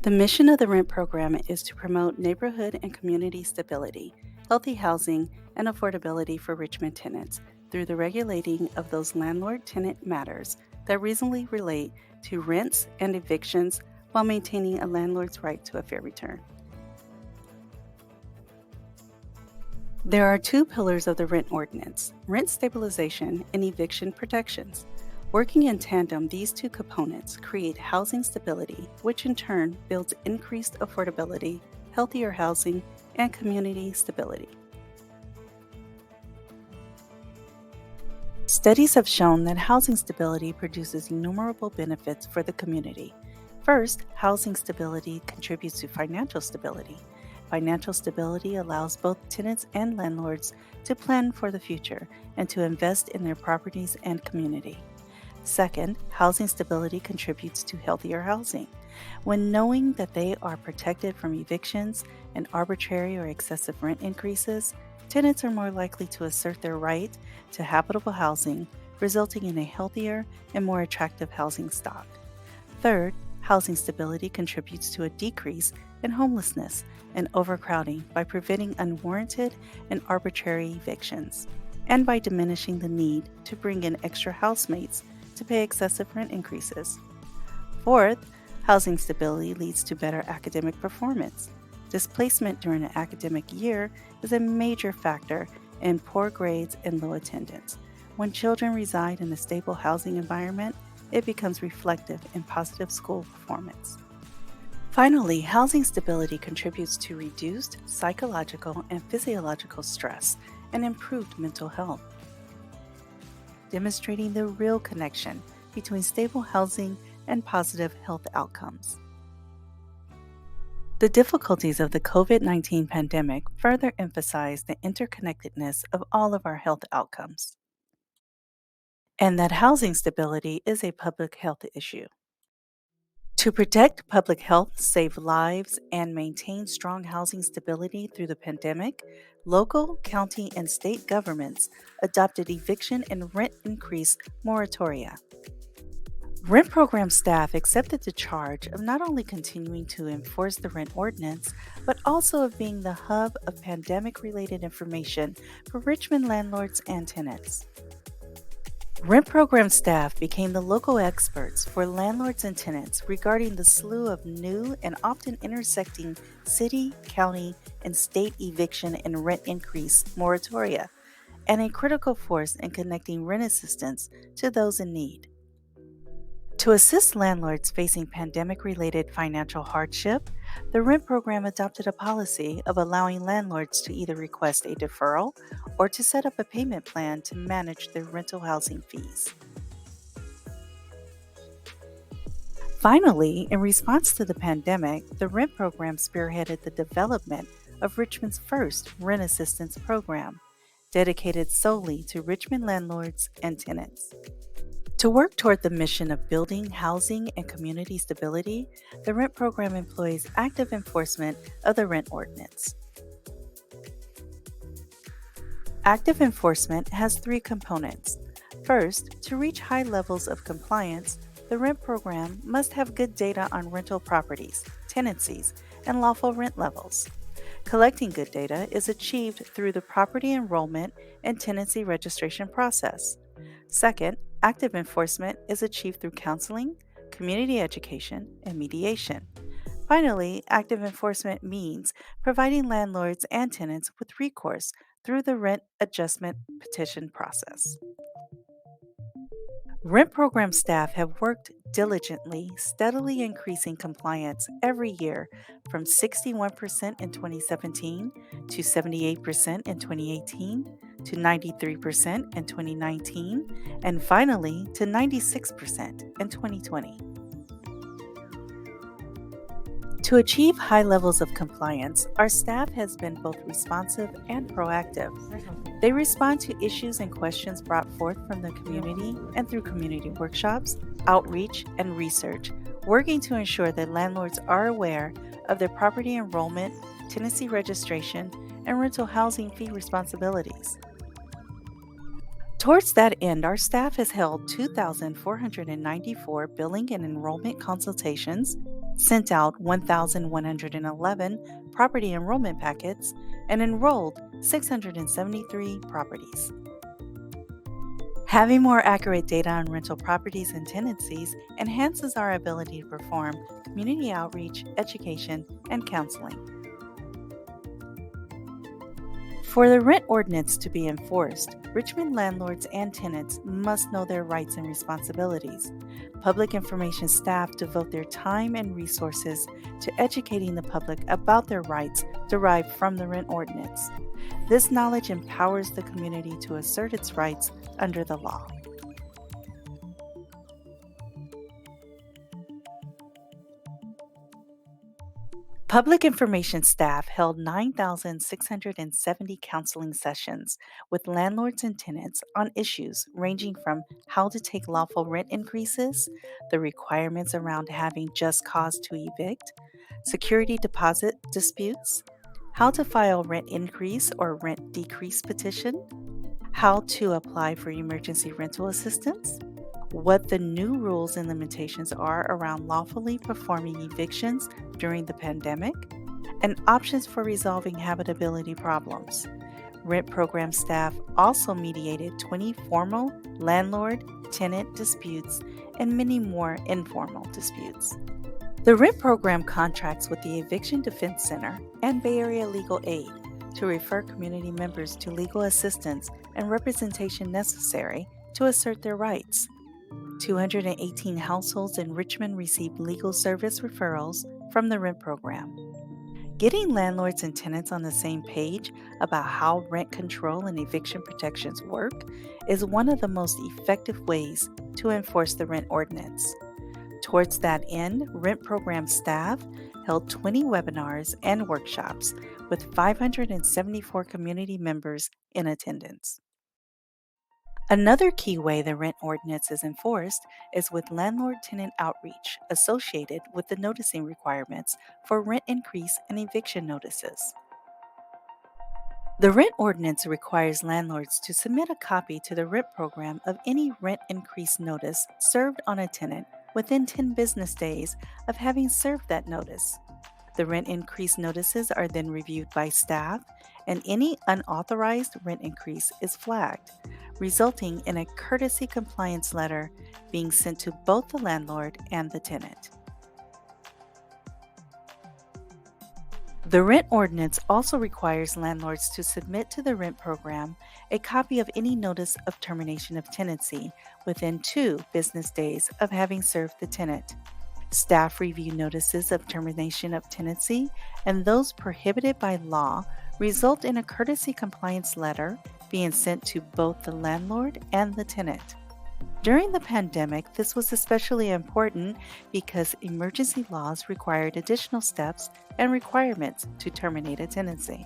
The mission of the Rent program is to promote neighborhood and community stability, healthy housing, and affordability for Richmond tenants through the regulating of those landlord tenant matters that reasonably relate to rents and evictions while maintaining a landlord's right to a fair return. There are two pillars of the Rent Ordinance: rent stabilization and eviction protections. Working in tandem, these two components create housing stability, which in turn builds increased affordability, healthier housing, and community stability. Studies have shown that housing stability produces innumerable benefits for the community. First, housing stability contributes to financial stability. Financial stability allows both tenants and landlords to plan for the future and to invest in their properties and community. Second, housing stability contributes to healthier housing. When knowing that they are protected from evictions and arbitrary or excessive rent increases, tenants are more likely to assert their right to habitable housing, resulting in a healthier and more attractive housing stock. Third, housing stability contributes to a decrease in homelessness and overcrowding by preventing unwarranted and arbitrary evictions, and by diminishing the need to bring in extra housemates to pay excessive rent increases. Fourth, housing stability leads to better academic performance. Displacement during an academic year is a major factor in poor grades and low attendance. When children reside in a stable housing environment, it becomes reflective in positive school performance. Finally, housing stability contributes to reduced psychological and physiological stress and improved mental health, demonstrating the real connection between stable housing and positive health outcomes. The difficulties of the COVID-19 pandemic further emphasize the interconnectedness of all of our health outcomes, and that housing stability is a public health issue. To protect public health, save lives, and maintain strong housing stability through the pandemic, local, county, and state governments adopted eviction and rent increase moratoria. Rent program staff accepted the charge of not only continuing to enforce the rent ordinance, but also of being the hub of pandemic-related information for Richmond landlords and tenants. Rent program staff became the local experts for landlords and tenants regarding the slew of new and often intersecting city, county, and state eviction and rent increase moratoria, and a critical force in connecting rent assistance to those in need. To assist landlords facing pandemic-related financial hardship, the Rent program adopted a policy of allowing landlords to either request a deferral or to set up a payment plan to manage their rental housing fees. Finally, in response to the pandemic, the Rent program spearheaded the development of Richmond's first rent assistance program, dedicated solely to Richmond landlords and tenants. To work toward the mission of building housing and community stability, the Rent program employs active enforcement of the Rent Ordinance. Active enforcement has three components. First, to reach high levels of compliance, the Rent program must have good data on rental properties, tenancies, and lawful rent levels. Collecting good data is achieved through the property enrollment and tenancy registration process. Second, active enforcement is achieved through counseling, community education, and mediation. Finally, active enforcement means providing landlords and tenants with recourse through the rent adjustment petition process. Rent program staff have worked diligently, steadily increasing compliance every year from 61% in 2017 to 78% in 2018 to 93% in 2019 and finally to 96% in 2020. To achieve high levels of compliance, our staff has been both responsive and proactive. They respond to issues and questions brought forth from the community and through community workshops, outreach, and research, working to ensure that landlords are aware of their property enrollment, tenancy registration, and rental housing fee responsibilities. Towards that end, our staff has held 2,494 billing and enrollment consultations, sent out 1,111 property enrollment packets, and enrolled 673 properties. Having more accurate data on rental properties and tenancies enhances our ability to perform community outreach, education, and counseling. For the rent ordinance to be enforced, Richmond landlords and tenants must know their rights and responsibilities. Public information staff devote their time and resources to educating the public about their rights derived from the rent ordinance. This knowledge empowers the community to assert its rights under the law. Public information staff held 9,670 counseling sessions with landlords and tenants on issues ranging from how to take lawful rent increases, the requirements around having just cause to evict, security deposit disputes, how to file rent increase or rent decrease petition, how to apply for emergency rental assistance, what the new rules and limitations are around lawfully performing evictions during the pandemic, and options for resolving habitability problems. Rent program staff also mediated 20 formal landlord-tenant disputes and many more informal disputes. The rent program contracts with the Eviction Defense Center and Bay Area Legal Aid to refer community members to legal assistance and representation necessary to assert their rights. 218 households in Richmond received legal service referrals from the rent program. Getting landlords and tenants on the same page about how rent control and eviction protections work is one of the most effective ways to enforce the rent ordinance. Towards that end, rent program staff held 20 webinars and workshops with 574 community members in attendance. Another key way the rent ordinance is enforced is with landlord-tenant outreach associated with the noticing requirements for rent increase and eviction notices. The rent ordinance requires landlords to submit a copy to the rent program of any rent increase notice served on a tenant within 10 business days of having served that notice. The rent increase notices are then reviewed by staff, and any unauthorized rent increase is flagged, resulting in a courtesy compliance letter being sent to both the landlord and the tenant. The rent ordinance also requires landlords to submit to the rent program a copy of any notice of termination of tenancy within 2 business days of having served the tenant. Staff review notices of termination of tenancy, and those prohibited by law result in a courtesy compliance letter being sent to both the landlord and the tenant. During the pandemic, this was especially important because emergency laws required additional steps and requirements to terminate a tenancy.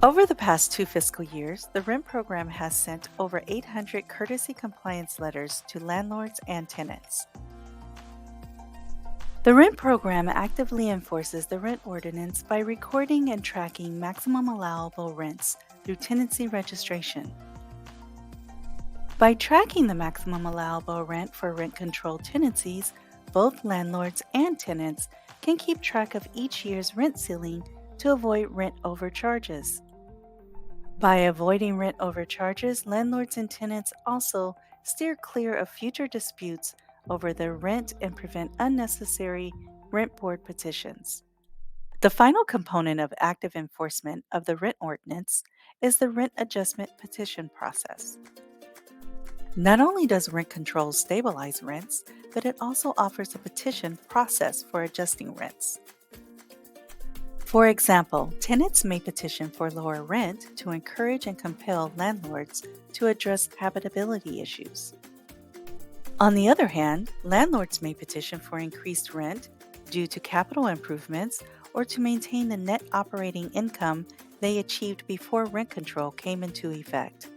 Over the past 2 fiscal years, the rent program has sent over 800 courtesy compliance letters to landlords and tenants. The rent program actively enforces the rent ordinance by recording and tracking maximum allowable rents through tenancy registration. By tracking the maximum allowable rent for rent-controlled tenancies, both landlords and tenants can keep track of each year's rent ceiling to avoid rent overcharges. By avoiding rent overcharges, landlords and tenants also steer clear of future disputes over their rent and prevent unnecessary rent board petitions. The final component of active enforcement of the rent ordinance is the rent adjustment petition process. Not only does rent control stabilize rents, but it also offers a petition process for adjusting rents. For example, tenants may petition for lower rent to encourage and compel landlords to address habitability issues. On the other hand, landlords may petition for increased rent due to capital improvements or to maintain the net operating income they achieved before rent control came into effect.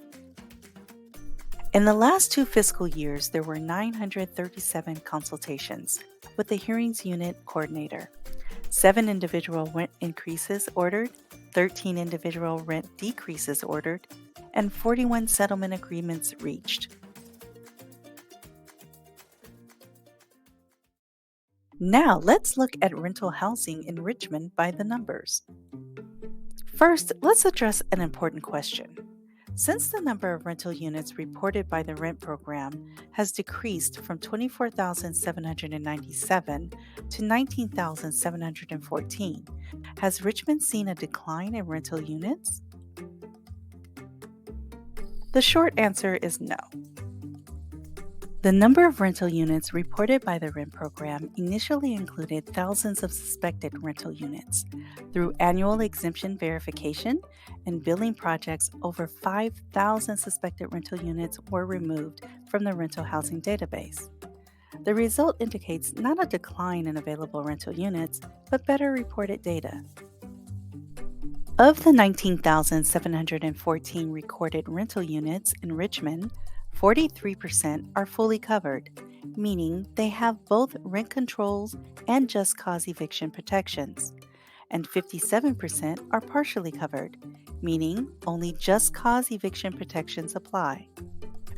In the last 2 fiscal years, there were 937 consultations with the Hearings Unit Coordinator, 7 individual rent increases ordered, 13 individual rent decreases ordered, and 41 settlement agreements reached. Now let's look at rental housing in Richmond by the numbers. First, let's address an important question. Since the number of rental units reported by the Rent program has decreased from 24,797 to 19,714, has Richmond seen a decline in rental units? The short answer is no. The number of rental units reported by the Rent program initially included thousands of suspected rental units. Through annual exemption verification and billing projects, over 5,000 suspected rental units were removed from the rental housing database. The result indicates not a decline in available rental units, but better reported data. Of the 19,714 recorded rental units in Richmond, 43% are fully covered, meaning they have both rent controls and just cause eviction protections. And 57% are partially covered, meaning only just cause eviction protections apply.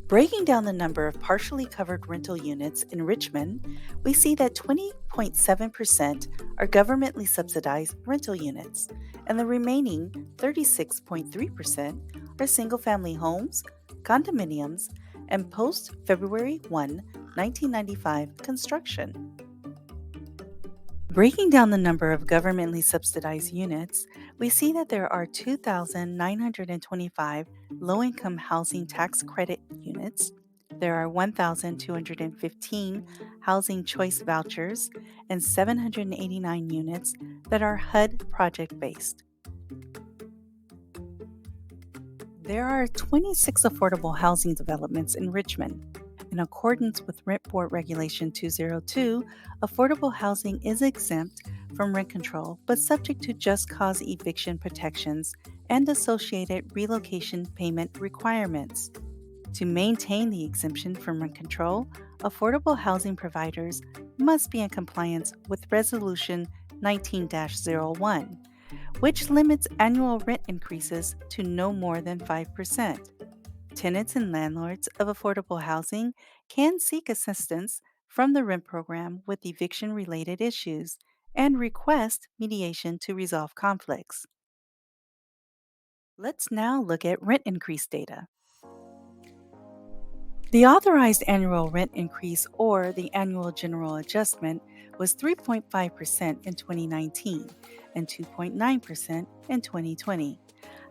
Breaking down the number of partially covered rental units in Richmond, we see that 20.7% are governmentally subsidized rental units, and the remaining 36.3% are single family homes, condominiums, and post February 1, 1995 construction. Breaking down the number of governmentally subsidized units, we see that there are 2,925 low-income housing tax credit units, there are 1,215 housing choice vouchers, and 789 units that are HUD project-based. There are 26 affordable housing developments in Richmond. In accordance with Rent Board Regulation 202, affordable housing is exempt from rent control but subject to just cause eviction protections and associated relocation payment requirements. To maintain the exemption from rent control, affordable housing providers must be in compliance with Resolution 19-01, which limits annual rent increases to no more than 5%. Tenants and landlords of affordable housing can seek assistance from the Rent program with eviction-related issues and request mediation to resolve conflicts. Let's now look at rent increase data. The authorized annual rent increase, or the annual general adjustment, was 3.5% in 2019 and 2.9% in 2020.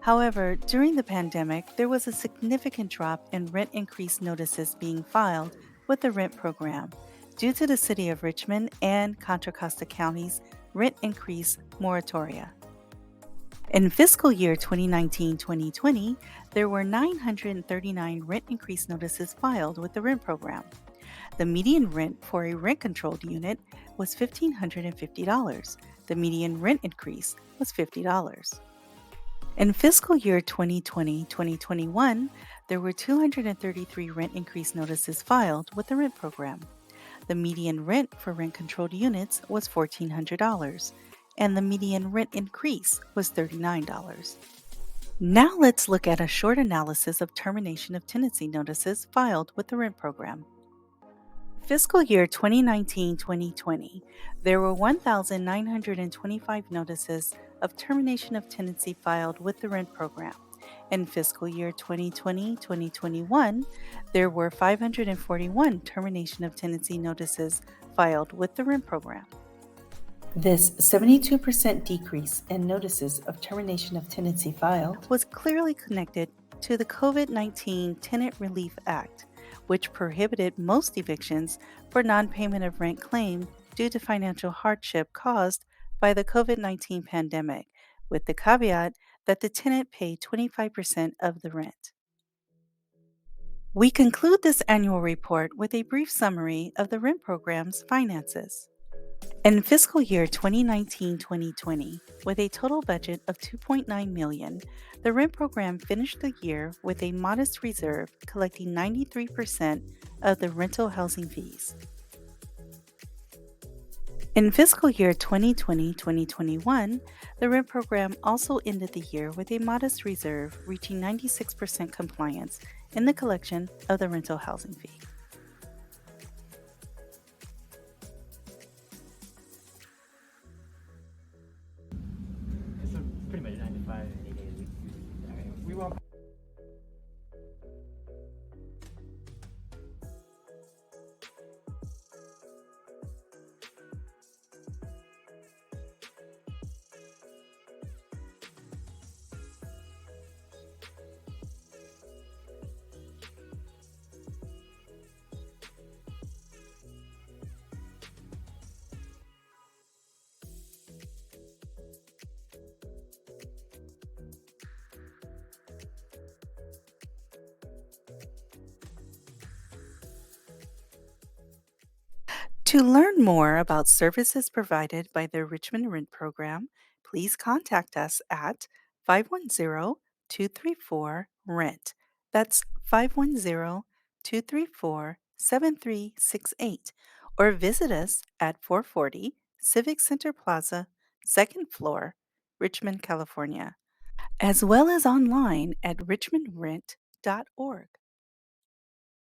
However, during the pandemic, there was a significant drop in rent increase notices being filed with the Rent program due to the City of Richmond and Contra Costa County's rent increase moratoria. In fiscal year 2019-2020, there were 939 rent increase notices filed with the Rent program. The median rent for a rent-controlled unit was $1,550. The median rent increase was $50. In fiscal year 2020-2021, there were 233 rent increase notices filed with the Rent program. The median rent for rent-controlled units was $1,400, and the median rent increase was $39. Now let's look at a short analysis of termination of tenancy notices filed with the Rent program. Fiscal year 2019-2020, there were 1,925 notices of termination of tenancy filed with the Rent program. In fiscal year 2020-2021, there were 541 termination of tenancy notices filed with the Rent program. This 72% decrease in notices of termination of tenancy filed was clearly connected to the COVID-19 Tenant Relief Act, which prohibited most evictions for non-payment of rent claimed due to financial hardship caused by the COVID-19 pandemic, with the caveat that the tenant pay 25% of the rent. We conclude this annual report with a brief summary of the Rent program's finances. In fiscal year 2019-2020, with a total budget of $2.9 million, the Rent program finished the year with a modest reserve, collecting 93% of the rental housing fees. In fiscal year 2020-2021, the Rent program also ended the year with a modest reserve, reaching 96% compliance in the collection of the rental housing fee. To learn more about services provided by the Richmond Rent Program, please contact us at 510-234-RENT. That's 510-234-7368. Or visit us at 440 Civic Center Plaza, second floor, Richmond, California, as well as online at richmondrent.org.